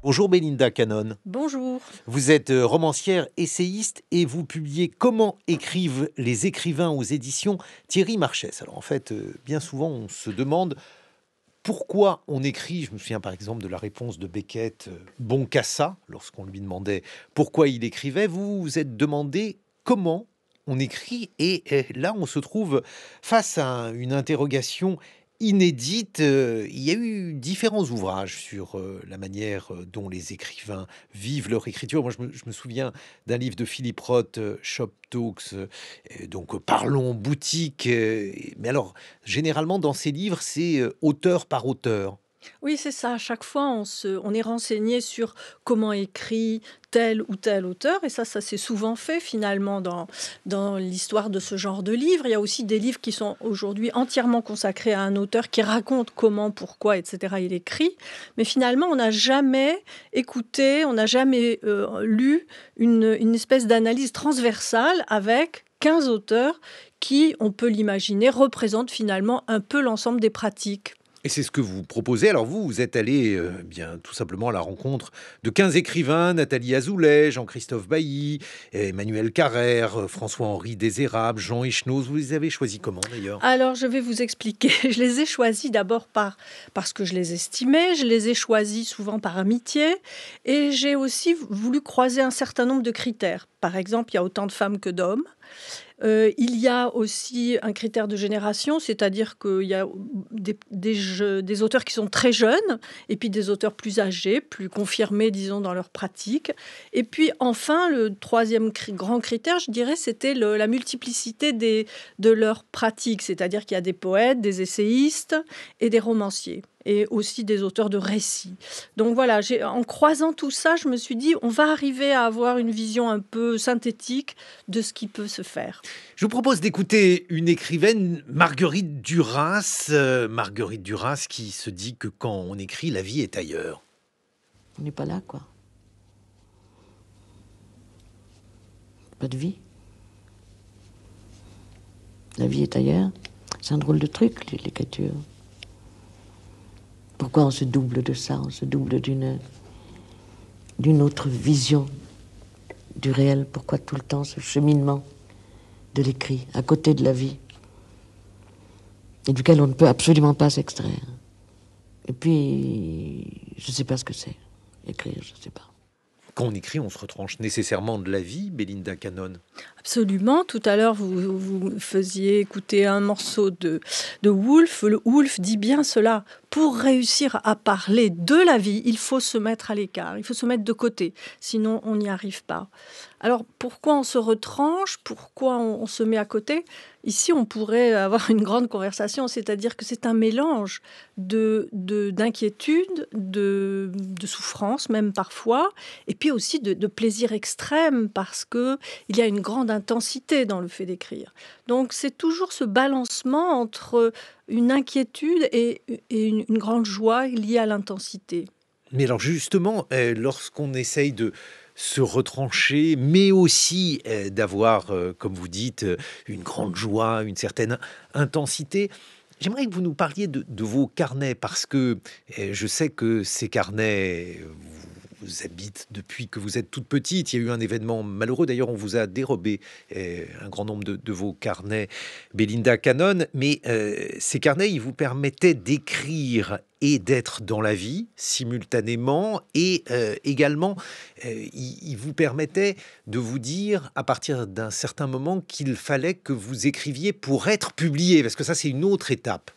Bonjour Belinda Cannon. Bonjour. Vous êtes romancière, essayiste et vous publiez Comment écrivent les écrivains aux éditions Thierry Marchès. Alors en fait, bien souvent on se demande pourquoi on écrit. Je me souviens par exemple de la réponse de Beckett, Boncassa, lorsqu'on lui demandait pourquoi il écrivait. Vous vous êtes demandé comment on écrit et là on se trouve face à une interrogation inédite. Il y a eu différents ouvrages sur la manière dont les écrivains vivent leur écriture. Moi, je me souviens d'un livre de Philippe Roth, Shop Talks, donc Parlons boutique. Mais alors, généralement, dans ces livres, c'est auteur par auteur. Oui, c'est ça. À chaque fois, on est renseigné sur comment écrit tel ou tel auteur. Et ça s'est souvent fait finalement dans l'histoire de ce genre de livre. Il y a aussi des livres qui sont aujourd'hui entièrement consacrés à un auteur qui raconte comment, pourquoi, etc. il écrit. Mais finalement, on n'a jamais écouté, on n'a jamais lu une espèce d'analyse transversale avec 15 auteurs qui, on peut l'imaginer, représentent finalement un peu l'ensemble des pratiques. Et c'est ce que vous proposez. Alors vous êtes allé bien tout simplement à la rencontre de 15 écrivains, Nathalie Azoulay, Jean-Christophe Bailly, Emmanuel Carrère, François-Henri Désérable, Jean Echenoz. Vous les avez choisis comment d'ailleurs? Alors, je vais vous expliquer. Je les ai choisis d'abord parce que je les estimais, je les ai choisis souvent par amitié, et j'ai aussi voulu croiser un certain nombre de critères. Par exemple, il y a autant de femmes que d'hommes. Il y a aussi un critère de génération, c'est-à-dire qu'il y a des auteurs qui sont très jeunes et puis des auteurs plus âgés, plus confirmés, disons, dans leur pratique. Et puis enfin, le troisième grand critère, je dirais, c'était la multiplicité de leurs pratiques, c'est-à-dire qu'il y a des poètes, des essayistes et des romanciers, et aussi des auteurs de récits. Donc voilà, en croisant tout ça, je me suis dit, on va arriver à avoir une vision un peu synthétique de ce qui peut se faire. Je vous propose d'écouter une écrivaine, Marguerite Duras. Marguerite Duras qui se dit que quand on écrit, la vie est ailleurs. On n'est pas là, quoi. Pas de vie. La vie est ailleurs. C'est un drôle de truc, l'écriture. Pourquoi on se double de ça? On se double d'une autre vision du réel. Pourquoi tout le temps ce cheminement de l'écrit à côté de la vie et duquel on ne peut absolument pas s'extraire? Et puis, je ne sais pas ce que c'est. Écrire, je ne sais pas. Quand on écrit, on se retranche nécessairement de la vie, Belinda Cannon. Absolument. Tout à l'heure, vous faisiez écouter un morceau de Woolf. Le Woolf dit bien cela. Pour réussir à parler de la vie, il faut se mettre à l'écart, il faut se mettre de côté. Sinon, on n'y arrive pas. Alors, pourquoi on se retranche? Pourquoi on se met à côté? Ici, on pourrait avoir une grande conversation, c'est-à-dire que c'est un mélange d'inquiétude, de souffrance même parfois, et puis aussi de plaisir extrême, parce qu'il y a une grande intensité dans le fait d'écrire. Donc c'est toujours ce balancement entre une inquiétude et une grande joie liée à l'intensité. Mais alors justement, lorsqu'on essaye de se retrancher, mais aussi d'avoir, comme vous dites, une grande joie, une certaine intensité, j'aimerais que vous nous parliez de vos carnets, parce que je sais que ces carnets vous habitent depuis que vous êtes toute petite. Il y a eu un événement malheureux, d'ailleurs on vous a dérobé un grand nombre de vos carnets, Belinda Cannon, mais ces carnets, ils vous permettaient d'écrire et d'être dans la vie simultanément, et également ils vous permettaient de vous dire à partir d'un certain moment qu'il fallait que vous écriviez pour être publié, parce que ça c'est une autre étape.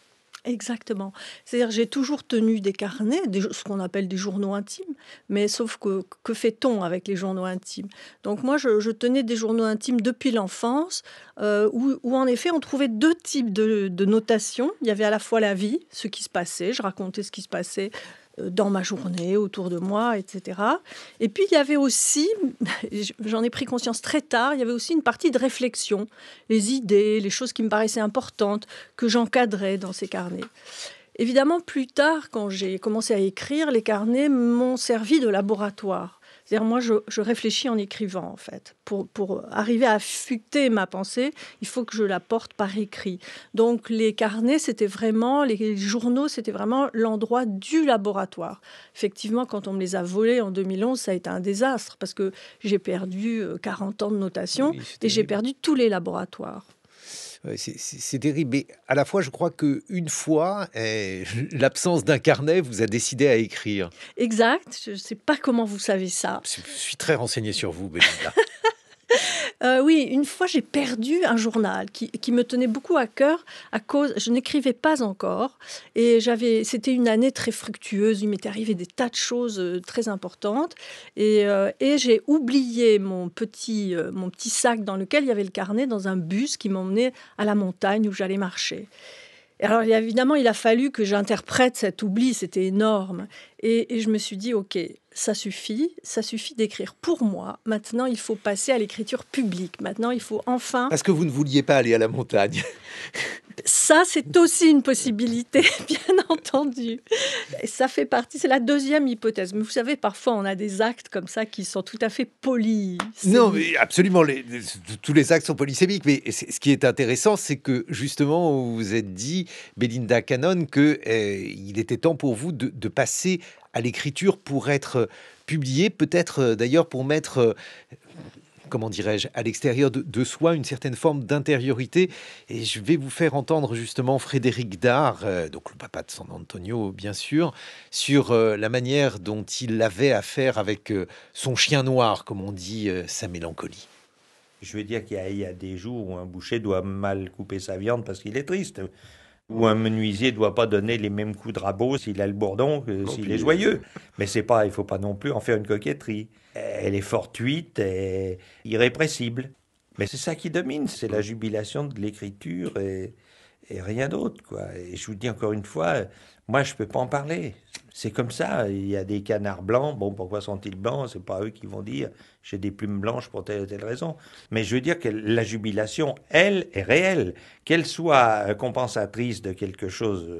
Exactement. C'est-à-dire, j'ai toujours tenu des carnets, ce qu'on appelle des journaux intimes, mais sauf que fait-on avec les journaux intimes? Donc moi, je tenais des journaux intimes depuis l'enfance, où en effet, on trouvait deux types de notation. Il y avait à la fois la vie, ce qui se passait, je racontais ce qui se passait dans ma journée, autour de moi, etc. Et puis, il y avait aussi, j'en ai pris conscience très tard, il y avait aussi une partie de réflexion, les idées, les choses qui me paraissaient importantes, que j'encadrais dans ces carnets. Évidemment, plus tard, quand j'ai commencé à écrire, les carnets m'ont servi de laboratoire. C'est-à-dire, moi, je réfléchis en écrivant, en fait. Pour arriver à affûter ma pensée, il faut que je la porte par écrit. Donc, les carnets, les journaux, c'était vraiment l'endroit du laboratoire. Effectivement, quand on me les a volés en 2011, ça a été un désastre, parce que j'ai perdu 40 ans de notation Oui, c'est et j'ai terrible. perdu tous les laboratoires. Ouais, c'est terrible. Mais à la fois, je crois qu'une fois, l'absence d'un carnet vous a décidé à écrire. Exact, je ne sais pas comment vous savez ça. Je suis très renseigné sur vous, Belinda. Oui, une fois, j'ai perdu un journal qui me tenait beaucoup à cœur à cause je n'écrivais pas encore et c'était une année très fructueuse. Il m'était arrivé des tas de choses, très importantes et j'ai oublié mon petit sac dans lequel il y avait le carnet dans un bus qui m'emmenait à la montagne où j'allais marcher. Et alors, évidemment, il a fallu que j'interprète cet oubli, c'était énorme. Et je me suis dit, OK, ça suffit d'écrire pour moi. Maintenant, il faut passer à l'écriture publique. Maintenant, il faut enfin... Parce que vous ne vouliez pas aller à la montagne. Ça, c'est aussi une possibilité, bien entendu. Et ça fait partie, c'est la deuxième hypothèse. Mais vous savez, parfois, on a des actes comme ça qui sont tout à fait polis. Non, mais absolument, tous les actes sont polysémiques. Mais ce qui est intéressant, c'est que justement, vous vous êtes dit, Belinda Cannon, que il était temps pour vous de passer à l'écriture pour être publié, peut-être d'ailleurs pour mettre, comment dirais-je, à l'extérieur de soi une certaine forme d'intériorité. Et je vais vous faire entendre justement Frédéric Dard, donc le papa de San Antonio, bien sûr, sur la manière dont il avait à faire avec son chien noir, comme on dit, sa mélancolie. Je veux dire qu'il y a des jours où un boucher doit mal couper sa viande parce qu'il est triste, ou un menuisier doit pas donner les mêmes coups de rabot s'il a le bourdon que s'il est joyeux. Mais c'est pas, il faut pas non plus en faire une coquetterie. Elle est fortuite et irrépressible. Mais c'est ça qui domine, c'est la jubilation de l'écriture et rien d'autre, quoi. Et je vous dis encore une fois, moi je peux pas en parler. C'est comme ça, il y a des canards blancs, bon pourquoi sont-ils blancs? C'est pas eux qui vont dire j'ai des plumes blanches pour telle ou telle raison. Mais je veux dire que la jubilation, elle, est réelle. Qu'elle soit compensatrice de quelque chose,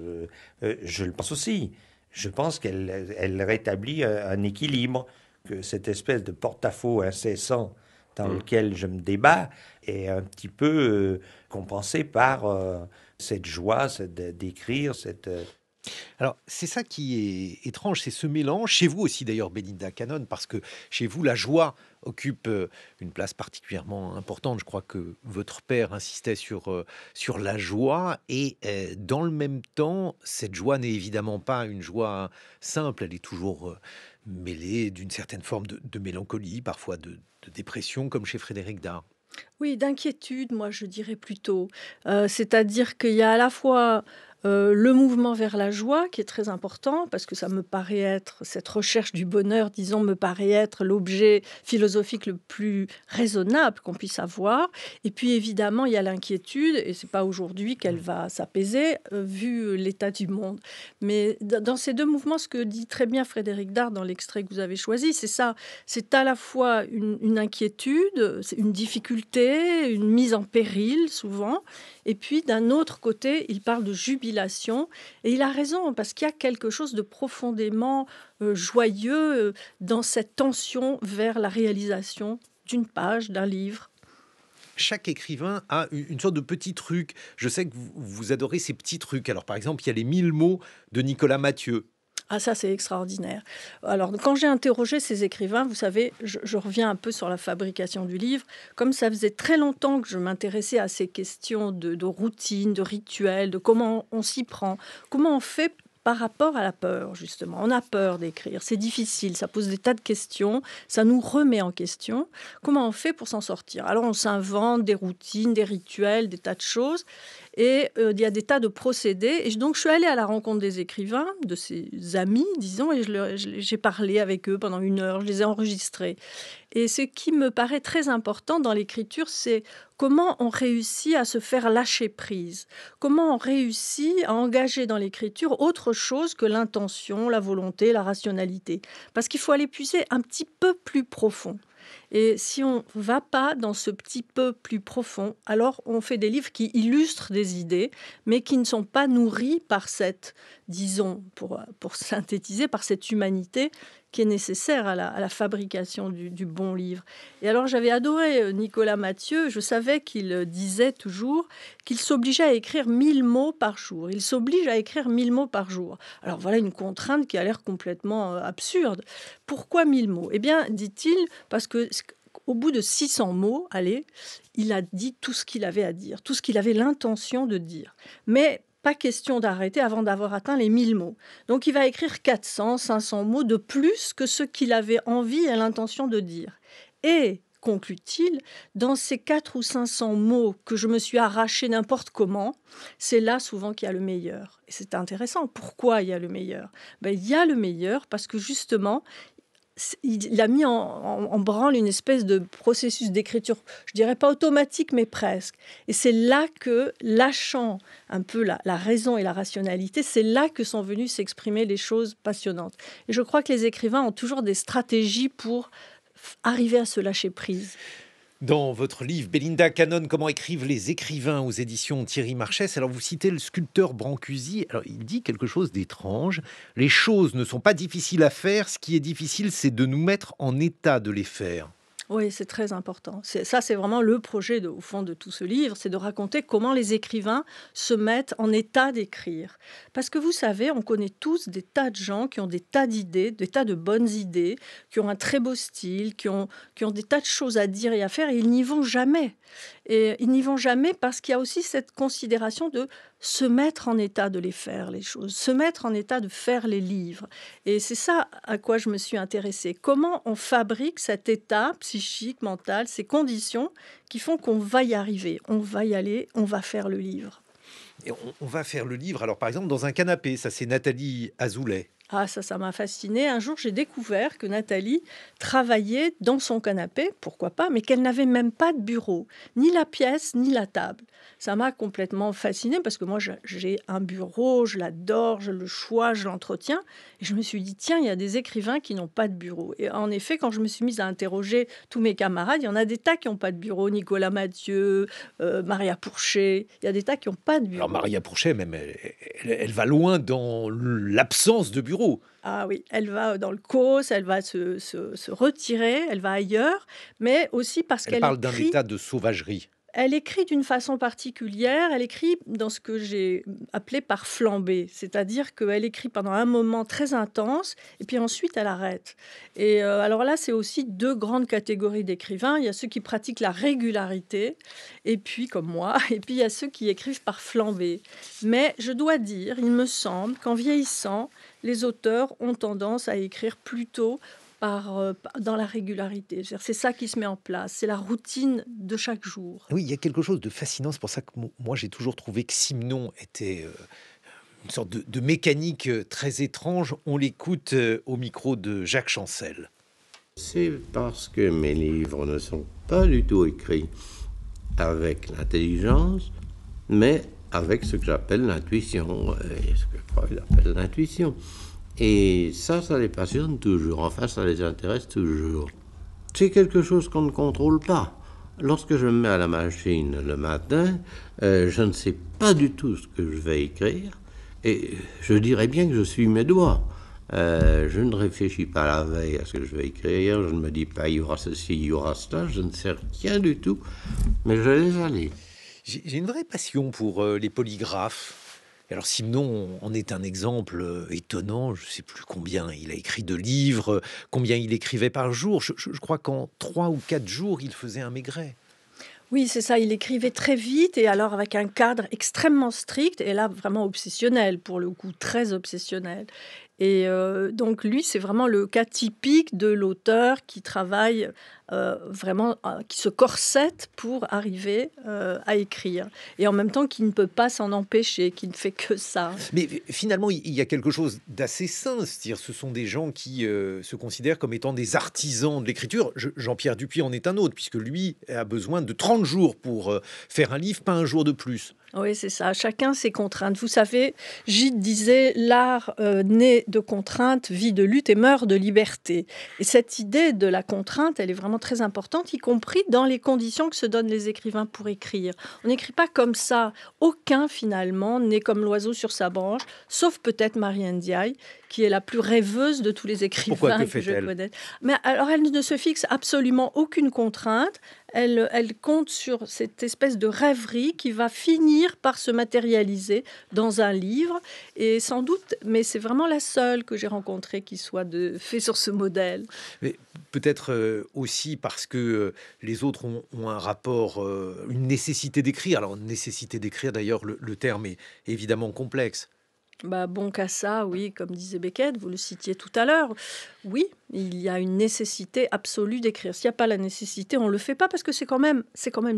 je le pense aussi. Je pense qu'elle rétablit un équilibre, que cette espèce de porte-à-faux incessant dans lequel je me débat est un petit peu compensé par cette joie d'écrire, Alors, c'est ça qui est étrange, c'est ce mélange. Chez vous aussi, d'ailleurs, Belinda Cannon, parce que chez vous, la joie occupe une place particulièrement importante. Je crois que votre père insistait sur la joie. Et dans le même temps, cette joie n'est évidemment pas une joie simple. Elle est toujours mêlée d'une certaine forme de mélancolie, parfois de dépression, comme chez Frédéric Dard. Oui, d'inquiétude, moi je dirais plutôt. C'est-à-dire qu'il y a à la fois le mouvement vers la joie qui est très important parce que ça me paraît être, cette recherche du bonheur, disons, me paraît être l'objet philosophique le plus raisonnable qu'on puisse avoir. Et puis évidemment, il y a l'inquiétude et c'est pas aujourd'hui qu'elle va s'apaiser vu l'état du monde. Mais dans ces deux mouvements, ce que dit très bien Frédéric Dard dans l'extrait que vous avez choisi, c'est ça. C'est à la fois une inquiétude, c'est une difficulté, une mise en péril souvent. Et puis d'un autre côté, il parle de jubilation. Et il a raison, parce qu'il y a quelque chose de profondément joyeux dans cette tension vers la réalisation d'une page, d'un livre. Chaque écrivain a une sorte de petit truc. Je sais que vous adorez ces petits trucs. Alors, par exemple, il y a les 1000 mots de Nicolas Mathieu. Ah, ça, c'est extraordinaire. Alors, quand j'ai interrogé ces écrivains, vous savez, je reviens un peu sur la fabrication du livre. Comme ça faisait très longtemps que je m'intéressais à ces questions de routine, de rituel, de comment on s'y prend, comment on fait par rapport à la peur, justement. On a peur d'écrire, c'est difficile, ça pose des tas de questions, ça nous remet en question. Comment on fait pour s'en sortir? Alors, on s'invente des routines, des rituels, des tas de choses. Et il y a des tas de procédés. Et donc, je suis allée à la rencontre des écrivains, de ces amis, disons, et j'ai parlé avec eux pendant 1 heure, je les ai enregistrés. Et ce qui me paraît très important dans l'écriture, c'est comment on réussit à se faire lâcher prise. Comment on réussit à engager dans l'écriture autre chose que l'intention, la volonté, la rationalité. Parce qu'il faut aller puiser un petit peu plus profond. Et si on ne va pas dans ce petit peu plus profond, alors on fait des livres qui illustrent des idées, mais qui ne sont pas nourris par cette, disons, pour synthétiser, par cette humanité qui est nécessaire à la fabrication du bon livre. Et alors j'avais adoré Nicolas Mathieu, je savais qu'il disait toujours qu'il s'obligeait à écrire 1000 mots par jour. Il s'oblige à écrire 1000 mots par jour. Alors voilà une contrainte qui a l'air complètement absurde. Pourquoi 1000 mots? Eh bien, dit-il, parce que au bout de 600 mots, il a dit tout ce qu'il avait à dire, tout ce qu'il avait l'intention de dire. Mais pas question d'arrêter avant d'avoir atteint les 1000 mots. Donc il va écrire 400, 500 mots de plus que ce qu'il avait envie et l'intention de dire. Et, conclut-il, dans ces 400 ou 500 mots que je me suis arraché n'importe comment, c'est là souvent qu'il y a le meilleur. Et c'est intéressant. Pourquoi il y a le meilleur? Il y a le meilleur parce que justement, il a mis en branle une espèce de processus d'écriture, je dirais pas automatique, mais presque. Et c'est là que, lâchant un peu la raison et la rationalité, c'est là que sont venues s'exprimer les choses passionnantes. Et je crois que les écrivains ont toujours des stratégies pour arriver à se lâcher prise. Dans votre livre, Belinda Cannon, comment écrivent les écrivains aux éditions Thierry Marchès, alors vous citez le sculpteur Brancusi. Alors il dit quelque chose d'étrange. Les choses ne sont pas difficiles à faire. Ce qui est difficile, c'est de nous mettre en état de les faire. Oui, c'est très important. C'est vraiment le projet, au fond, de tout ce livre, c'est de raconter comment les écrivains se mettent en état d'écrire. Parce que vous savez, on connaît tous des tas de gens qui ont des tas d'idées, des tas de bonnes idées, qui ont un très beau style, qui ont des tas de choses à dire et à faire, et ils n'y vont jamais. Et ils n'y vont jamais parce qu'il y a aussi cette considération de se mettre en état de les faire, les choses, se mettre en état de faire les livres. Et c'est ça à quoi je me suis intéressée. Comment on fabrique cet état psychique, mental, ces conditions qui font qu'on va y arriver, on va y aller, on va faire le livre. Et on va faire le livre, alors par exemple, dans un canapé. Ça, c'est Nathalie Azoulay. Ah, ça m'a fascinée. Un jour, j'ai découvert que Nathalie travaillait dans son canapé, pourquoi pas, mais qu'elle n'avait même pas de bureau, ni la pièce, ni la table. Ça m'a complètement fascinée parce que moi, j'ai un bureau, je l'adore, je le choisis, je l'entretiens. Et je me suis dit, tiens, il y a des écrivains qui n'ont pas de bureau. Et en effet, quand je me suis mise à interroger tous mes camarades, il y en a des tas qui n'ont pas de bureau. Nicolas Mathieu, Maria Pourchet, il y a des tas qui n'ont pas de bureau. Alors Maria Pourchet, même, elle va loin dans l'absence de bureau. Ah oui, elle va dans le cause, elle va se retirer, elle va ailleurs, mais aussi parce qu'elle parle d'un écrit. état de sauvagerie. Elle écrit d'une façon particulière, elle écrit dans ce que j'ai appelé par flambée, c'est-à-dire qu'elle écrit pendant un moment très intense et puis ensuite elle arrête. Et alors là, c'est aussi deux grandes catégories d'écrivains. Il y a ceux qui pratiquent la régularité, et puis comme moi, et puis il y a ceux qui écrivent par flambée. Mais je dois dire, il me semble qu'en vieillissant, les auteurs ont tendance à écrire plutôt dans la régularité. C'est ça qui se met en place, c'est la routine de chaque jour. Oui, il y a quelque chose de fascinant, c'est pour ça que moi j'ai toujours trouvé que Simenon était une sorte de mécanique très étrange. On l'écoute au micro de Jacques Chancel. C'est parce que mes livres ne sont pas du tout écrits avec l'intelligence, mais avec ce que j'appelle l'intuition, et ce que Freud appelle l'intuition. Et ça les passionne toujours, enfin ça les intéresse toujours. C'est quelque chose qu'on ne contrôle pas. Lorsque je me mets à la machine le matin, je ne sais pas du tout ce que je vais écrire, et je dirais bien que je suis mes doigts. Je ne réfléchis pas la veille à ce que je vais écrire, je ne me dis pas il y aura ceci, il y aura cela, je ne sais rien du tout, mais je laisse aller. J'ai une vraie passion pour les polygraphes. Alors Simenon en est un exemple étonnant. Je ne sais plus combien il a écrit de livres, combien il écrivait par jour. Je crois qu'en 3 ou 4 jours, il faisait un Maigret. Oui, c'est ça, il écrivait très vite et alors avec un cadre extrêmement strict et là vraiment obsessionnel, pour le coup, très obsessionnel. Et donc lui, c'est vraiment le cas typique de l'auteur qui travaille vraiment, qui se corsette pour arriver à écrire. Et en même temps, qui ne peut pas s'en empêcher, qui ne fait que ça. Mais finalement, il y a quelque chose d'assez sain. C'est-à-dire, ce sont des gens qui se considèrent comme étant des artisans de l'écriture. Jean-Pierre Dupuis en est un autre, puisque lui a besoin de 30 jours pour faire un livre, pas un jour de plus. Oui, c'est ça. Chacun ses contraintes. Vous savez, Gide disait l'art naît de contraintes, vit de lutte et meurt de liberté. Et cette idée de la contrainte, elle est vraiment très importante, y compris dans les conditions que se donnent les écrivains pour écrire. On n'écrit pas comme ça. Aucun, finalement, n'est comme l'oiseau sur sa branche, sauf peut-être Marianne Ndiaye, qui est la plus rêveuse de tous les écrivains que je connais. Mais alors, elle ne se fixe absolument aucune contrainte. Elle compte sur cette espèce de rêverie qui va finir par se matérialiser dans un livre. Et sans doute, mais c'est vraiment la seule que j'ai rencontrée qui soit fait sur ce modèle. Mais peut-être aussi parce que les autres ont un rapport, une nécessité d'écrire. Alors, nécessité d'écrire, d'ailleurs, le terme est évidemment complexe. Bon qu'à ça, oui, comme disait Beckett, vous le citiez tout à l'heure. Oui, il y a une nécessité absolue d'écrire. S'il n'y a pas la nécessité, on ne le fait pas parce que c'est quand même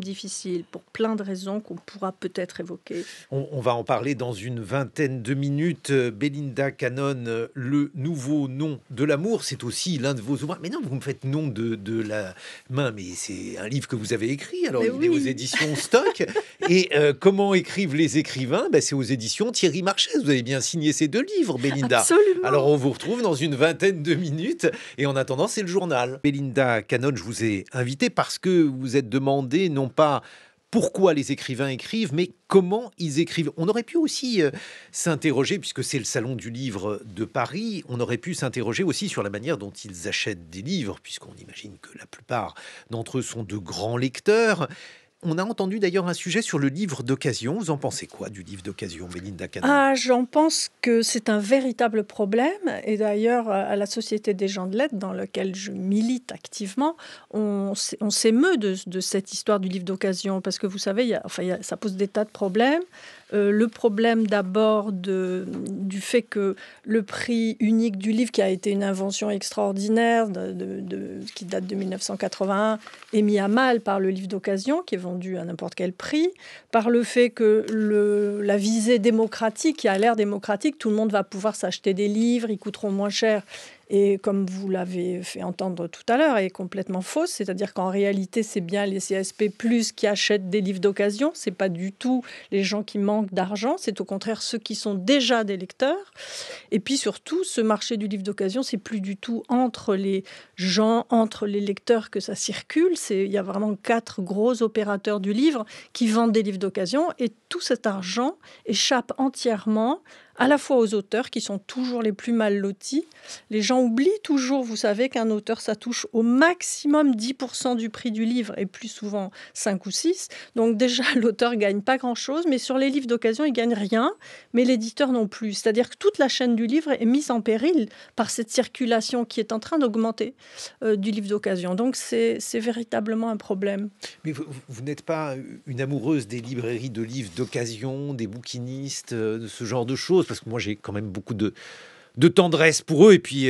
difficile pour plein de raisons qu'on pourra peut-être évoquer. On va en parler dans une vingtaine de minutes. Belinda Cannon, le nouveau nom de l'amour, c'est aussi l'un de vos ouvrages. Mais non, vous me faites nom de la main, mais c'est un livre que vous avez écrit. Alors, il est aux éditions Stock. Et comment écrivent les écrivains? C'est aux éditions Thierry Marchès. Vous avez bien signé ces 2 livres, Belinda. Absolument. Alors, on vous retrouve dans une vingtaine de minutes. Et en attendant, c'est le journal. Belinda Cannon, je vous ai invité parce que vous êtes demandé non pas pourquoi les écrivains écrivent, mais comment ils écrivent. On aurait pu aussi s'interroger, puisque c'est le salon du livre de Paris, on aurait pu s'interroger aussi sur la manière dont ils achètent des livres, puisqu'on imagine que la plupart d'entre eux sont de grands lecteurs. On a entendu d'ailleurs un sujet sur le livre d'occasion. Vous en pensez quoi du livre d'occasion, Belinda Cannon? J'en pense que c'est un véritable problème. Et d'ailleurs, à la Société des gens de lettres, dans laquelle je milite activement, on s'émeut de cette histoire du livre d'occasion. Parce que vous savez, ça pose des tas de problèmes. Le problème d'abord du fait que le prix unique du livre, qui a été une invention extraordinaire qui date de 1981, est mis à mal par le livre d'occasion, qui est vendu à n'importe quel prix, par le fait que la visée démocratique, qui a l'air démocratique, tout le monde va pouvoir s'acheter des livres, ils coûteront moins cher. Et comme vous l'avez fait entendre tout à l'heure, elle est complètement fausse. C'est-à-dire qu'en réalité, c'est bien les CSP+ qui achètent des livres d'occasion. C'est pas du tout les gens qui manquent d'argent. C'est au contraire ceux qui sont déjà des lecteurs. Et puis surtout, ce marché du livre d'occasion, c'est plus du tout entre les gens, entre les lecteurs que ça circule. Il y a vraiment 4 gros opérateurs du livre qui vendent des livres d'occasion. Et tout cet argent échappe entièrement à la fois aux auteurs qui sont toujours les plus mal lotis. Les gens oublient toujours, vous savez, qu'un auteur, ça touche au maximum 10% du prix du livre et plus souvent 5 ou 6. Donc déjà, l'auteur gagne pas grand-chose, mais sur les livres d'occasion, il gagne rien, mais l'éditeur non plus. C'est-à-dire que toute la chaîne du livre est mise en péril par cette circulation qui est en train d'augmenter du livre d'occasion. Donc c'est véritablement un problème. Mais vous n'êtes pas une amoureuse des librairies de livres d'occasion, des bouquinistes, de ce genre de choses? Parce que moi, j'ai quand même beaucoup de tendresse pour eux et puis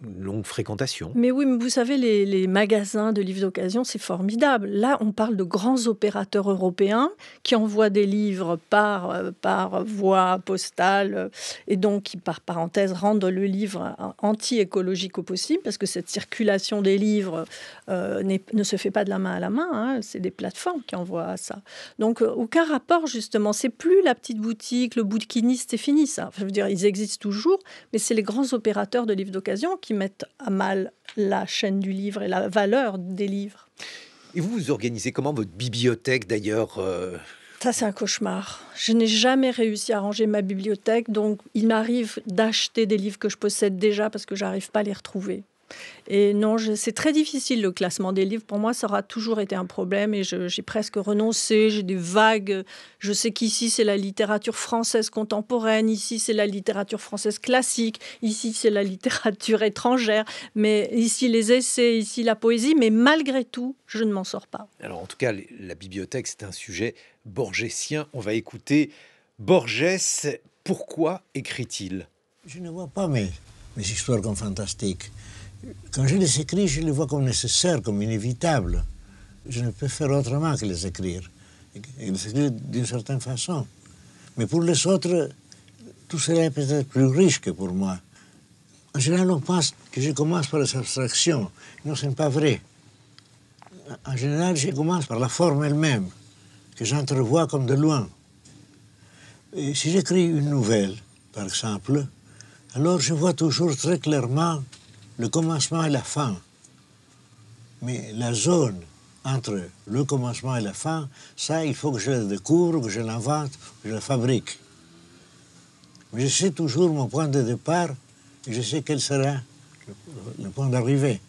une longue fréquentation. Mais oui, mais vous savez, les magasins de livres d'occasion, c'est formidable. Là, on parle de grands opérateurs européens qui envoient des livres par voie postale et donc qui, par parenthèse, rendent le livre anti-écologique au possible parce que cette circulation des livres ne se fait pas de la main à la main. Hein. C'est des plateformes qui envoient ça. Donc, aucun rapport, justement. C'est plus la petite boutique, le bouquiniste, c'est fini, ça. Enfin, je veux dire, ils existent toujours, mais c'est les grands opérateurs de livres d'occasion qui mettent à mal la chaîne du livre et la valeur des livres. Et vous organisez comment votre bibliothèque, d'ailleurs Ça, c'est un cauchemar. Je n'ai jamais réussi à ranger ma bibliothèque, donc il m'arrive d'acheter des livres que je possède déjà parce que j'arrive pas à les retrouver. Et non, c'est très difficile le classement des livres. Pour moi, ça aura toujours été un problème et j'ai presque renoncé. J'ai des vagues. Je sais qu'ici, c'est la littérature française contemporaine. Ici, c'est la littérature française classique. Ici, c'est la littérature étrangère. Mais ici, les essais, ici, la poésie. Mais malgré tout, je ne m'en sors pas. Alors, en tout cas, la bibliothèque, c'est un sujet borgésien. On va écouter Borges. Pourquoi écrit-il? Je ne vois pas mes histoires comme fantastiques. Quand je les écris, je les vois comme nécessaires, comme inévitables. Je ne peux faire autrement que les écrire. Et les écrire d'une certaine façon. Mais pour les autres, tout cela est peut-être plus riche que pour moi. En général, on pense que je commence par les abstractions. Non, ce n'est pas vrai. En général, je commence par la forme elle-même, que j'entrevois comme de loin. Et si j'écris une nouvelle, par exemple, alors je vois toujours très clairement le commencement et la fin. Mais la zone entre le commencement et la fin, ça, il faut que je la découvre, que je l'invente, que je la fabrique. Mais je sais toujours mon point de départ et je sais quel sera le point d'arrivée.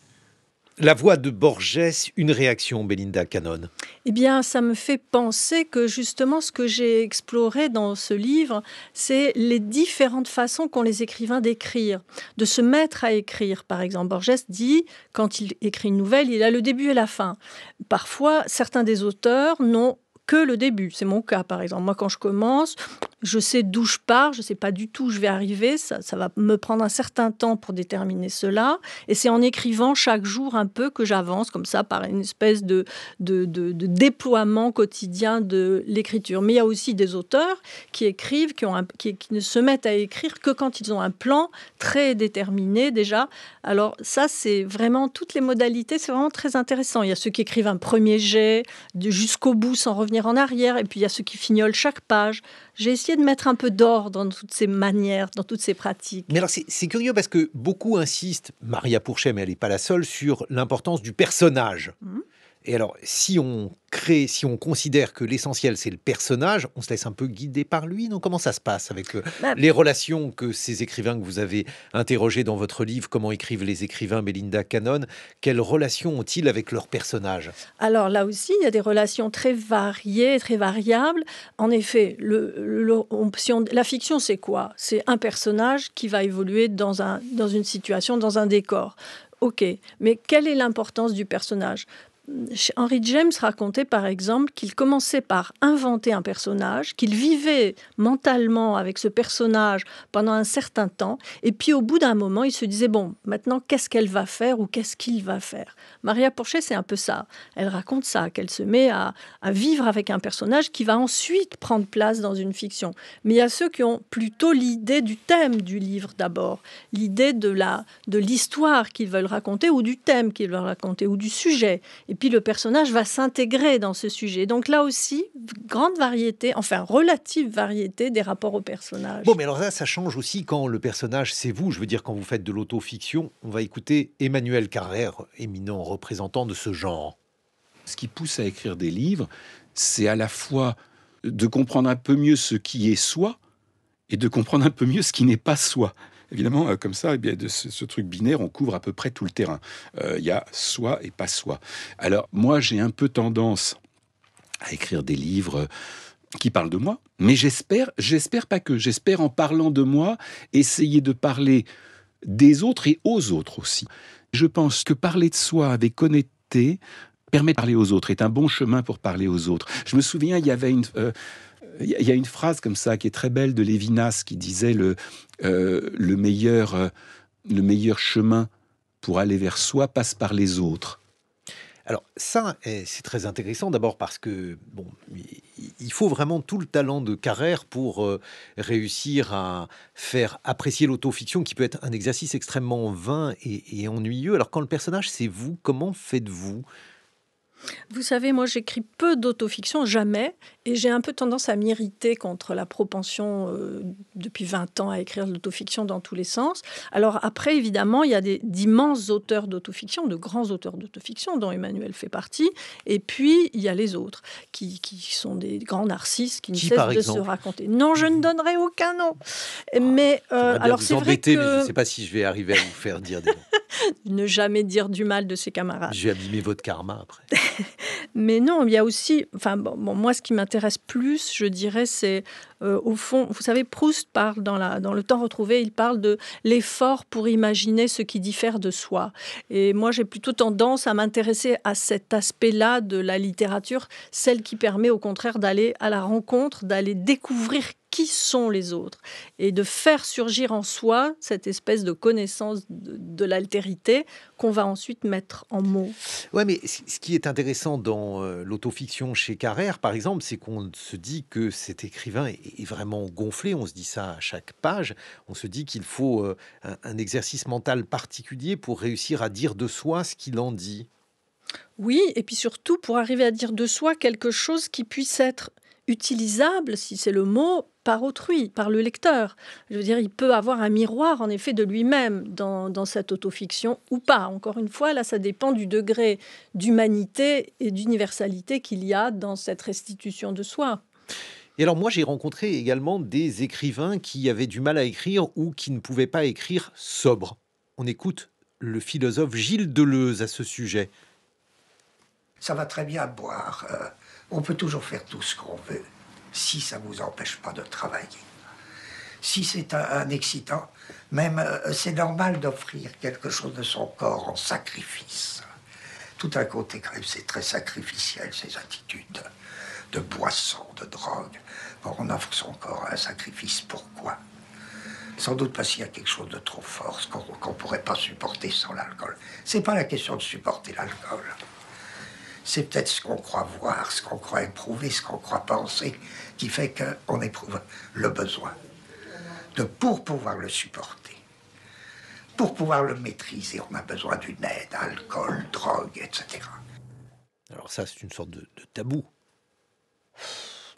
La voix de Borges, une réaction, Belinda Cannon. Eh bien, ça me fait penser que justement, ce que j'ai exploré dans ce livre, c'est les différentes façons qu'ont les écrivains d'écrire, de se mettre à écrire. Par exemple, Borges dit, quand il écrit une nouvelle, il a le début et la fin. Parfois, certains des auteurs n'ont que le début. C'est mon cas, par exemple. Moi, quand je commence, je sais d'où je pars, je ne sais pas du tout où je vais arriver. Ça va me prendre un certain temps pour déterminer cela. Et c'est en écrivant chaque jour un peu que j'avance, comme ça, par une espèce de déploiement quotidien de l'écriture. Mais il y a aussi des auteurs qui écrivent, qui ne se mettent à écrire que quand ils ont un plan très déterminé déjà. Alors ça, c'est vraiment toutes les modalités, c'est vraiment très intéressant. Il y a ceux qui écrivent un premier jet jusqu'au bout sans revenir en arrière, et puis il y a ceux qui fignolent chaque page. J'ai essayé de mettre un peu d'ordre dans toutes ces manières, dans toutes ces pratiques. Mais alors c'est curieux parce que beaucoup insistent, Maria Pourchet, mais elle n'est pas la seule, sur l'importance du personnage. Et alors, si on considère que l'essentiel c'est le personnage, on se laisse un peu guider par lui, non? Comment ça se passe avec les relations que ces écrivains que vous avez interrogés dans votre livre, comment écrivent les écrivains, Belinda Cannon, quelles relations ont-ils avec leurs personnages? Alors là aussi, il y a des relations très variées, très variables. En effet, la fiction, c'est quoi? C'est un personnage qui va évoluer dans une situation, dans un décor. Ok, mais quelle est l'importance du personnage? Henry James racontait par exemple qu'il commençait par inventer un personnage, qu'il vivait mentalement avec ce personnage pendant un certain temps, et puis au bout d'un moment, il se disait, bon, maintenant, qu'est-ce qu'elle va faire ou qu'est-ce qu'il va faire? Maria Pourchet, c'est un peu ça. Elle raconte ça, qu'elle se met à vivre avec un personnage qui va ensuite prendre place dans une fiction. Mais il y a ceux qui ont plutôt l'idée du thème du livre d'abord, l'idée de l'histoire qu'ils veulent raconter ou du thème qu'ils veulent raconter ou du sujet. Et puis le personnage va s'intégrer dans ce sujet. Donc là aussi, grande variété, enfin relative variété des rapports au personnage. Bon, mais alors là, ça change aussi quand le personnage, c'est vous. Je veux dire, quand vous faites de l'autofiction, on va écouter Emmanuel Carrère, éminent représentant de ce genre. Ce qui pousse à écrire des livres, c'est à la fois de comprendre un peu mieux ce qui est soi et de comprendre un peu mieux ce qui n'est pas soi. Évidemment, comme ça, eh bien, de ce truc binaire, on couvre à peu près tout le terrain. Il y a soi et pas soi. Alors, moi, j'ai un peu tendance à écrire des livres qui parlent de moi, mais j'espère pas que. J'espère, en parlant de moi, essayer de parler des autres et aux autres aussi. Je pense que parler de soi avec honnêteté permet de parler aux autres, est un bon chemin pour parler aux autres. Je me souviens, il y avait il y a une phrase comme ça qui est très belle de Lévinas qui disait le meilleur chemin pour aller vers soi passe par les autres. Alors ça, c'est très intéressant d'abord parce que bon, il faut vraiment tout le talent de Carrère pour réussir à faire apprécier l'autofiction qui peut être un exercice extrêmement vain et ennuyeux. Alors quand le personnage c'est vous, comment faites-vous ? Vous savez, moi j'écris peu d'autofiction, jamais, et j'ai un peu tendance à m'irriter contre la propension depuis 20 ans à écrire de l'autofiction dans tous les sens. Alors après, évidemment, il y a d'immenses auteurs d'autofiction, de grands auteurs d'autofiction, dont Emmanuel fait partie, et puis il y a les autres, qui sont des grands narcisses qui ne cessent de se raconter. Non, je ne donnerai aucun nom. Mais alors c'est vrai que... mais je ne sais pas si je vais arriver à vous faire dire des noms. Ne jamais dire du mal de ses camarades. Je vais abîmer votre karma après. Mais non, il y a aussi... Enfin, bon, moi, ce qui m'intéresse plus, je dirais, c'est... au fond, vous savez, Proust parle dans Le Temps retrouvé, il parle de l'effort pour imaginer ce qui diffère de soi. Et moi, j'ai plutôt tendance à m'intéresser à cet aspect-là de la littérature, celle qui permet au contraire d'aller à la rencontre, d'aller découvrir qui sont les autres et de faire surgir en soi cette espèce de connaissance de l'altérité qu'on va ensuite mettre en mots. Ouais, mais ce qui est intéressant dans l'autofiction chez Carrère, par exemple, c'est qu'on se dit que cet écrivain est vraiment gonflé. On se dit ça à chaque page. On se dit qu'il faut un exercice mental particulier pour réussir à dire de soi ce qu'il en dit. Oui, et puis surtout pour arriver à dire de soi quelque chose qui puisse être utilisable, si c'est le mot, par autrui, par le lecteur. Je veux dire, il peut avoir un miroir, en effet, de lui-même dans cette autofiction ou pas. Encore une fois, là, ça dépend du degré d'humanité et d'universalité qu'il y a dans cette restitution de soi. Et alors moi, j'ai rencontré également des écrivains qui avaient du mal à écrire ou qui ne pouvaient pas écrire sobre. On écoute le philosophe Gilles Deleuze à ce sujet. Ça va très bien boire. On peut toujours faire tout ce qu'on veut, si ça ne vous empêche pas de travailler. Si c'est un excitant, même c'est normal d'offrir quelque chose de son corps en sacrifice. Tout un côté quand même, c'est très sacrificiel, ces attitudes de boisson, de drogue. Bon, on offre son corps à un sacrifice, pourquoi? Sans doute parce qu'il y a quelque chose de trop fort, qu'on ne pourrait pas supporter sans l'alcool. C'est pas la question de supporter l'alcool. C'est peut-être ce qu'on croit voir, ce qu'on croit éprouver, ce qu'on croit penser, qui fait qu'on éprouve le besoin pour pouvoir le supporter. Pour pouvoir le maîtriser, on a besoin d'une aide, alcool, drogue, etc. Alors ça, c'est une sorte de tabou.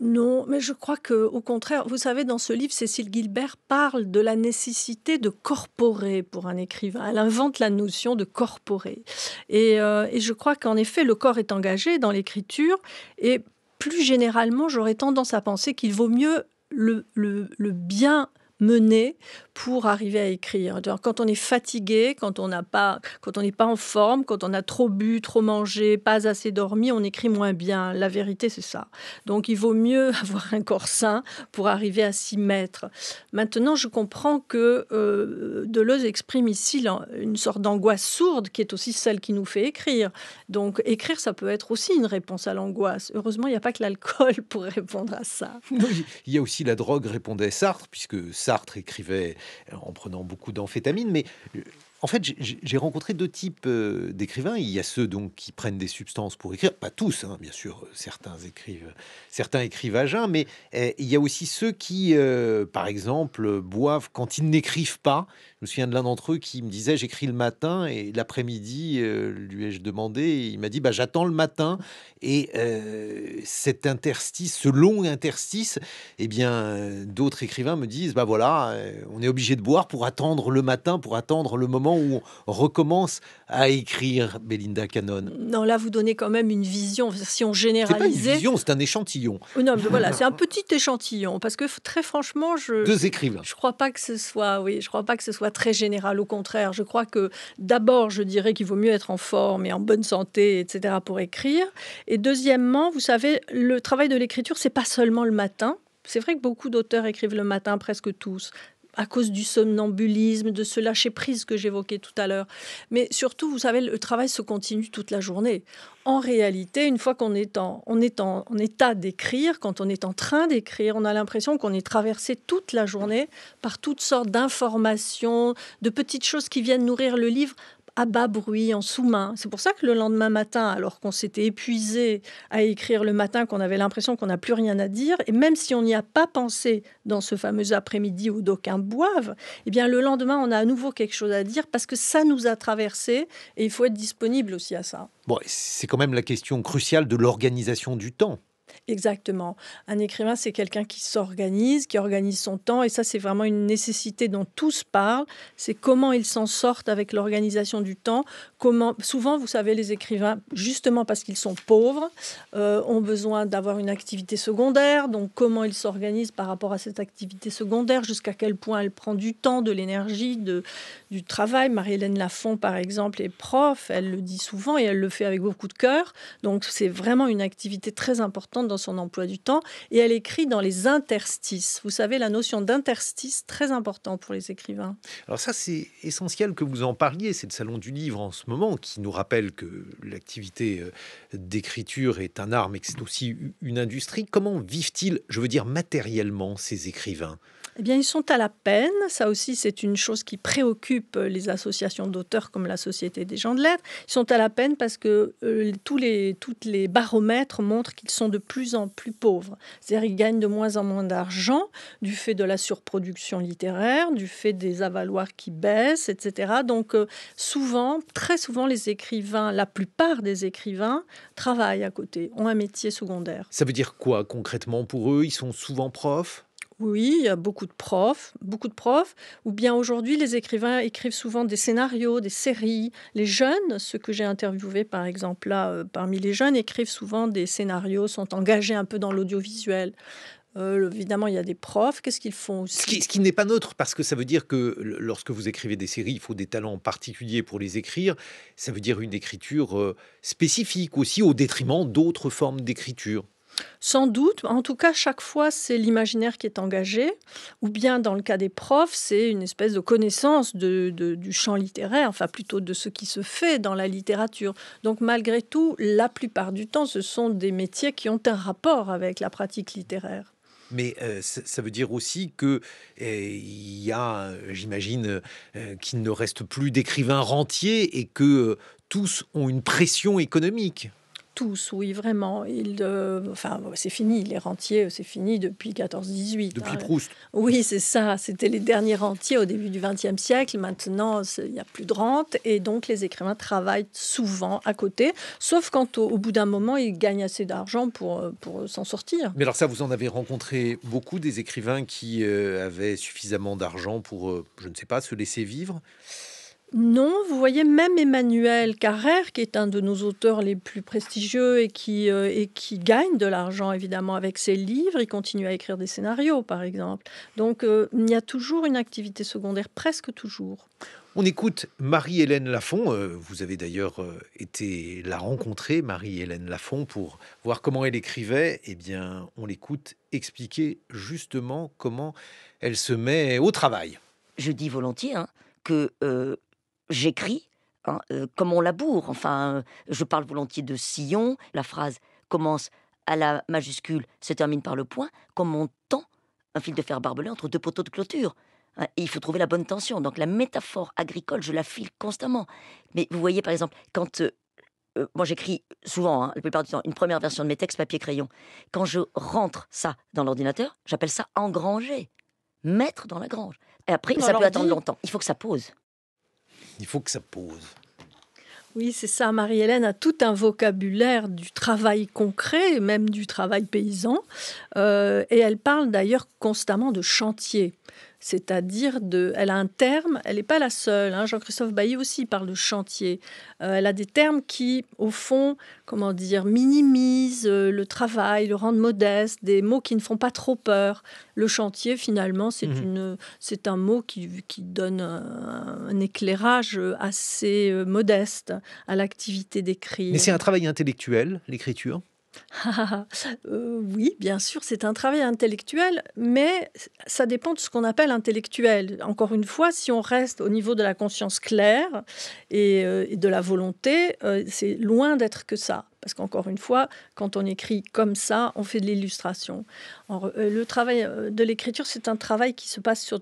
Non, mais je crois qu'au contraire, vous savez, dans ce livre, Cécile Gilbert parle de la nécessité de corporer pour un écrivain. Elle invente la notion de corporer. Et je crois qu'en effet, le corps est engagé dans l'écriture. Et plus généralement, j'aurais tendance à penser qu'il vaut mieux le bien mener pour arriver à écrire. Quand on est fatigué, quand on n'est pas en forme, quand on a trop bu, trop mangé, pas assez dormi, on écrit moins bien. La vérité, c'est ça. Donc, il vaut mieux avoir un corps sain pour arriver à s'y mettre. Maintenant, je comprends que Deleuze exprime ici une sorte d'angoisse sourde qui est aussi celle qui nous fait écrire. Donc, écrire, ça peut être aussi une réponse à l'angoisse. Heureusement, il n'y a pas que l'alcool pour répondre à ça. Oui, il y a aussi la drogue, répondait Sartre, puisque Sartre écrivait en prenant beaucoup d'amphétamines, mais en fait, j'ai rencontré deux types d'écrivains. Il y a ceux donc qui prennent des substances pour écrire, pas tous, hein, bien sûr, certains écrivent à jeun, mais il y a aussi ceux qui, par exemple, boivent quand ils n'écrivent pas. Je me souviens de l'un d'entre eux qui me disait: j'écris le matin et l'après-midi, lui ai-je demandé, et il m'a dit: bah, j'attends le matin. Et cet interstice, ce long interstice, eh bien, d'autres écrivains me disent: bah voilà, on est obligé de boire pour attendre le matin, pour attendre le moment où on recommence à écrire. Belinda Cannon. Non, là, vous donnez quand même une vision. Si on C'est pas une généralisait... vision, c'est un échantillon. Non, mais voilà, c'est un petit échantillon. Parce que très franchement, Deux écrivains. je crois pas que ce soit très général. Au contraire, je crois que d'abord, je dirais qu'il vaut mieux être en forme et en bonne santé, etc., pour écrire. Et deuxièmement, vous savez, le travail de l'écriture, c'est pas seulement le matin. C'est vrai que beaucoup d'auteurs écrivent le matin, presque tous, à cause du somnambulisme, de ce lâcher-prise que j'évoquais tout à l'heure. Mais surtout, vous savez, le travail se continue toute la journée. En réalité, une fois qu'on est en état d'écrire, quand on est en train d'écrire, on a l'impression qu'on est traversé toute la journée par toutes sortes d'informations, de petites choses qui viennent nourrir le livre à bas bruit, en sous-main. C'est pour ça que le lendemain matin, alors qu'on s'était épuisé à écrire le matin, qu'on avait l'impression qu'on n'a plus rien à dire, et même si on n'y a pas pensé dans ce fameux après-midi où d'aucuns boivent, eh bien le lendemain, on a à nouveau quelque chose à dire parce que ça nous a traversé et il faut être disponible aussi à ça. Bon, c'est quand même la question cruciale de l'organisation du temps. Exactement. Un écrivain, c'est quelqu'un qui s'organise, qui organise son temps. Et ça, c'est vraiment une nécessité dont tous parlent. C'est comment ils s'en sortent avec l'organisation du temps. Souvent, vous savez, les écrivains, justement parce qu'ils sont pauvres, ont besoin d'avoir une activité secondaire. Donc, comment ils s'organisent par rapport à cette activité secondaire, jusqu'à quel point elle prend du temps, de l'énergie, du travail. Marie-Hélène Lafont, par exemple, est prof. Elle le dit souvent et elle le fait avec beaucoup de cœur. Donc, c'est vraiment une activité très importante dans son emploi du temps, et elle écrit dans les interstices. Vous savez, la notion d'interstice, très important pour les écrivains. Alors ça, c'est essentiel que vous en parliez. C'est le Salon du Livre en ce moment qui nous rappelle que l'activité d'écriture est un art, mais que c'est aussi une industrie. Comment vivent-ils, je veux dire matériellement, ces écrivains ? Eh bien, ils sont à la peine. Ça aussi, c'est une chose qui préoccupe les associations d'auteurs comme la Société des gens de lettres. Ils sont à la peine parce que tous les baromètres montrent qu'ils sont de plus en plus pauvres. C'est-à-dire qu'ils gagnent de moins en moins d'argent du fait de la surproduction littéraire, du fait des avaloirs qui baissent, etc. Donc, très souvent, les écrivains, la plupart des écrivains, travaillent à côté, ont un métier secondaire. Ça veut dire quoi concrètement pour eux ? Ils sont souvent profs ? Oui, il y a beaucoup de profs, ou bien aujourd'hui, les écrivains écrivent souvent des scénarios, des séries. Les jeunes, ceux que j'ai interviewés par exemple là, parmi les jeunes, écrivent souvent des scénarios, sont engagés un peu dans l'audiovisuel. Évidemment, il y a des profs, qu'est-ce qu'ils font aussi? Ce qui n'est pas neutre, parce que ça veut dire que lorsque vous écrivez des séries, il faut des talents particuliers pour les écrire. Ça veut dire une écriture spécifique aussi, au détriment d'autres formes d'écriture. Sans doute, en tout cas, chaque fois, c'est l'imaginaire qui est engagé, ou bien dans le cas des profs, c'est une espèce de connaissance du champ littéraire, enfin plutôt de ce qui se fait dans la littérature. Donc malgré tout, la plupart du temps, ce sont des métiers qui ont un rapport avec la pratique littéraire. Mais ça veut dire aussi que il y a, j'imagine, qu'il ne reste plus d'écrivains rentiers et que tous ont une pression économique. Tous, oui, vraiment. Enfin, c'est fini, les rentiers, c'est fini depuis 14-18. Depuis Proust. Oui, c'est ça. C'était les derniers rentiers au début du XXe siècle. Maintenant, il n'y a plus de rente. Et donc, les écrivains travaillent souvent à côté, sauf quand, au bout d'un moment, ils gagnent assez d'argent pour s'en sortir. Mais alors ça, vous en avez rencontré beaucoup des écrivains qui avaient suffisamment d'argent pour, je ne sais pas, se laisser vivre? Non, vous voyez, même Emmanuel Carrère, qui est un de nos auteurs les plus prestigieux et qui gagne de l'argent évidemment avec ses livres, il continue à écrire des scénarios par exemple. Donc il y a toujours une activité secondaire, presque toujours. On écoute Marie-Hélène Lafon. Vous avez d'ailleurs été la rencontrer, Marie-Hélène Lafon, pour voir comment elle écrivait. Eh bien, on l'écoute expliquer justement comment elle se met au travail. Je dis volontiers que j'écris comme on laboure. Enfin, je parle volontiers de sillon. La phrase commence à la majuscule, se termine par le point, comme on tend un fil de fer barbelé entre deux poteaux de clôture. Et il faut trouver la bonne tension. Donc la métaphore agricole, je la file constamment. Mais vous voyez, par exemple, quand moi j'écris souvent, la plupart du temps, une première version de mes textes papier-crayon. Quand je rentre ça dans l'ordinateur, j'appelle ça engranger. Mettre dans la grange. Et après, ça peut attendre longtemps. Il faut que ça pose. Il faut que ça pose. Oui, c'est ça. Marie-Hélène a tout un vocabulaire du travail concret, même du travail paysan. Et elle parle d'ailleurs constamment de chantier. C'est-à-dire, elle a un terme, elle n'est pas la seule. Jean-Christophe Bailly aussi parle de chantier. Elle a des termes qui, au fond, minimisent le travail, le rendent modeste, des mots qui ne font pas trop peur. Le chantier, finalement, c'est un mot qui donne un éclairage assez modeste à l'activité d'écrire. Mais c'est un travail intellectuel, l'écriture? Oui, bien sûr, c'est un travail intellectuel, mais ça dépend de ce qu'on appelle intellectuel. Encore une fois, si on reste au niveau de la conscience claire et de la volonté, c'est loin d'être que ça. Parce qu'encore une fois, quand on écrit comme ça, on fait de l'illustration. Le travail de l'écriture, c'est un travail qui se passe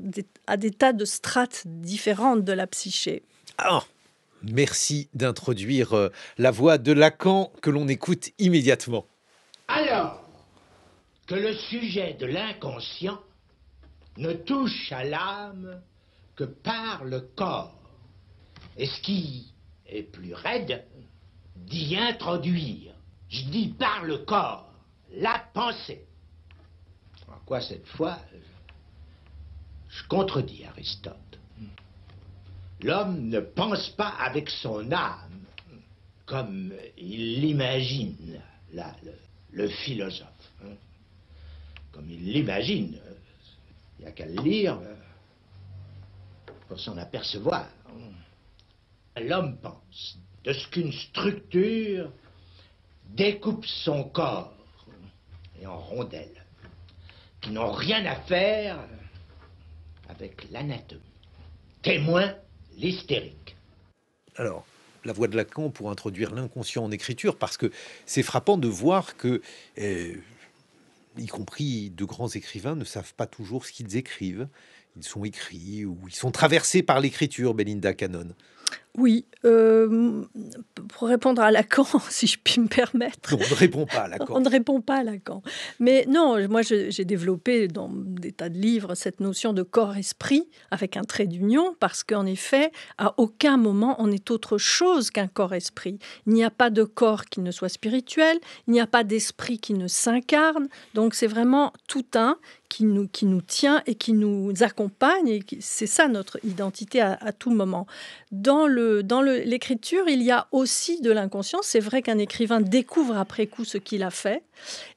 à des tas de strates différentes de la psyché. Ah, merci d'introduire la voix de Lacan que l'on écoute immédiatement. Alors que le sujet de l'inconscient ne touche à l'âme que par le corps, et ce qui est plus raide, d'y introduire, je dis par le corps, la pensée. En quoi cette fois, je contredis Aristote. L'homme ne pense pas avec son âme, comme il l'imagine, là, le philosophe. Comme il l'imagine. Il n'y a qu'à le lire pour s'en apercevoir. L'homme pense de ce qu'une structure découpe son corps et en rondelles, qui n'ont rien à faire avec l'anatomie. Témoin l'hystérique. Alors, la voix de Lacan pour introduire l'inconscient en écriture, parce que c'est frappant de voir que, y compris de grands écrivains, ne savent pas toujours ce qu'ils écrivent. Ils sont écrits ou ils sont traversés par l'écriture, Belinda Cannon. Oui, pour répondre à Lacan, si je puis me permettre. Non, on ne répond pas à Lacan. On ne répond pas à Lacan. Mais non, moi j'ai développé dans des tas de livres cette notion de corps-esprit avec un trait d'union, parce qu'en effet, à aucun moment on est autre chose qu'un corps-esprit. Il n'y a pas de corps qui ne soit spirituel, il n'y a pas d'esprit qui ne s'incarne, donc c'est vraiment tout un qui nous tient et qui nous accompagne. Et c'est ça notre identité à tout moment. Dans l'écriture, il y a aussi de l'inconscient. C'est vrai qu'un écrivain découvre après coup ce qu'il a fait.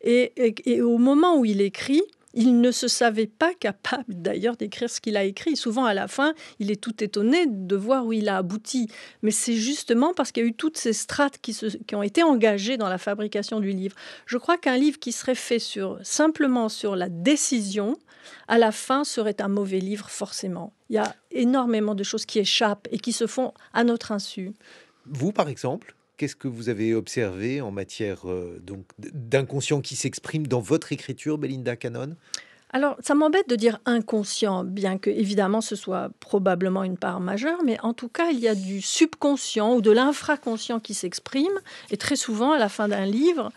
Et au moment où il écrit, il ne se savait pas capable d'ailleurs d'écrire ce qu'il a écrit. Souvent à la fin, il est tout étonné de voir où il a abouti. Mais c'est justement parce qu'il y a eu toutes ces strates qui ont été engagées dans la fabrication du livre. Je crois qu'un livre qui serait fait simplement sur la décision, à la fin serait un mauvais livre forcément. Il y a énormément de choses qui échappent et qui se font à notre insu. Vous, par exemple, qu'est-ce que vous avez observé en matière d'inconscient qui s'exprime dans votre écriture, Belinda Cannon ? Alors, ça m'embête de dire inconscient, bien que, évidemment, ce soit probablement une part majeure, mais en tout cas, il y a du subconscient ou de l'infraconscient qui s'exprime. Et très souvent, à la fin d'un livre,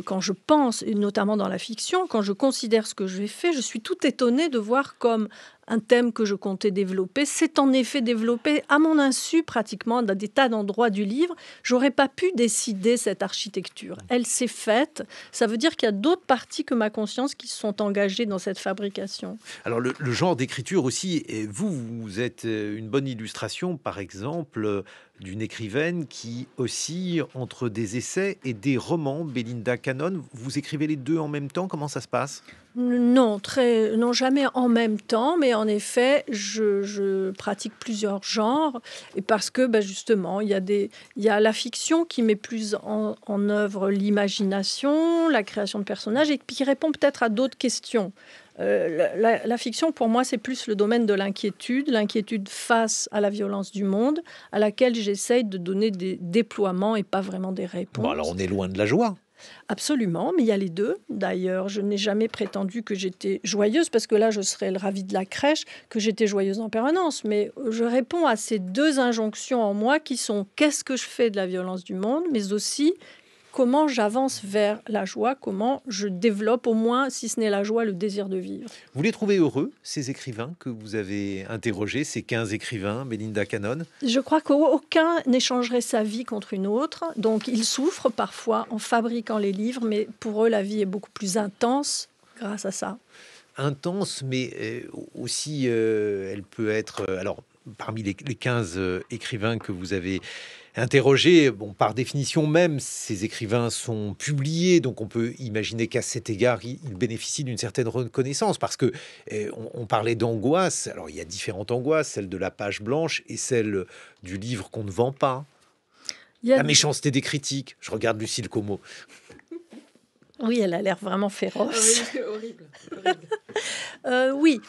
quand je pense, et notamment dans la fiction, quand je considère ce que j'ai fait, je suis tout étonnée de voir comme un thème que je comptais développer s'est en effet développé à mon insu pratiquement dans des tas d'endroits du livre. J'aurais pas pu décider cette architecture. Elle s'est faite. Ça veut dire qu'il y a d'autres parties que ma conscience qui se sont engagées dans cette fabrication. Alors le genre d'écriture aussi, et vous êtes une bonne illustration, par exemple, d'une écrivaine qui oscille entre des essais et des romans. Belinda Cannon, vous écrivez les deux en même temps, comment ça se passe ? Non, jamais en même temps, mais en effet, je pratique plusieurs genres, et parce que justement, il y a la fiction qui met plus en œuvre l'imagination, la création de personnages, et qui répond peut-être à d'autres questions. La fiction, pour moi, c'est plus le domaine de l'inquiétude face à la violence du monde, à laquelle j'essaye de donner des déploiements et pas vraiment des réponses. Bon, alors on est loin de la joie. Absolument, mais il y a les deux. D'ailleurs, je n'ai jamais prétendu que j'étais joyeuse, parce que là, je serais le ravi de la crèche, que j'étais joyeuse en permanence. Mais je réponds à ces deux injonctions en moi qui sont qu'est-ce que je fais de la violence du monde, mais aussi comment j'avance vers la joie, comment je développe au moins, si ce n'est la joie, le désir de vivre. Vous les trouvez heureux, ces écrivains que vous avez interrogés, ces 15 écrivains, Belinda Cannon ? Je crois qu'aucun n'échangerait sa vie contre une autre. Donc, ils souffrent parfois en fabriquant les livres, mais pour eux, la vie est beaucoup plus intense grâce à ça. Intense, mais aussi, elle peut être... alors, parmi les 15 écrivains que vous avez interrogés, par définition même, ces écrivains sont publiés, donc on peut imaginer qu'à cet égard, ils bénéficient d'une certaine reconnaissance, parce que on parlait d'angoisse. Alors, il y a différentes angoisses, celle de la page blanche et celle du livre qu'on ne vend pas. La méchanceté des critiques. Je regarde Lucille Como. Oui, elle a l'air vraiment féroce. Oui, horrible. Oui,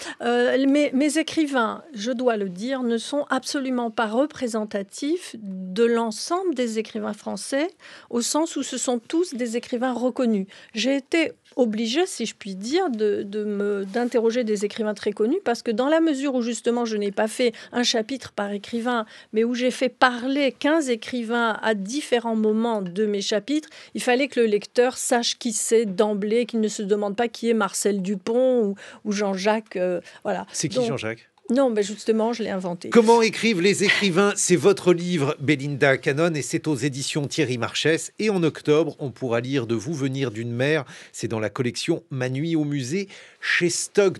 mes écrivains, je dois le dire, ne sont absolument pas représentatifs de l'ensemble des écrivains français, au sens où ce sont tous des écrivains reconnus. J'ai été obligée, si je puis dire, d'interroger des écrivains très connus, parce que dans la mesure où justement je n'ai pas fait un chapitre par écrivain, mais où j'ai fait parler 15 écrivains à différents moments de mes chapitres, il fallait que le lecteur sache qui c'est d'emblée, qu'il ne se demande pas qui est Marcel Dupont ou Jean-Jacques. Voilà. C'est qui Jean-Jacques ? Non, mais justement, je l'ai inventé. Comment écrivent les écrivains ? C'est votre livre, Belinda Cannon, et c'est aux éditions Thierry Marchès. Et en octobre, on pourra lire de vous venir d'une mère. C'est dans la collection Ma nuit au musée, chez Stock.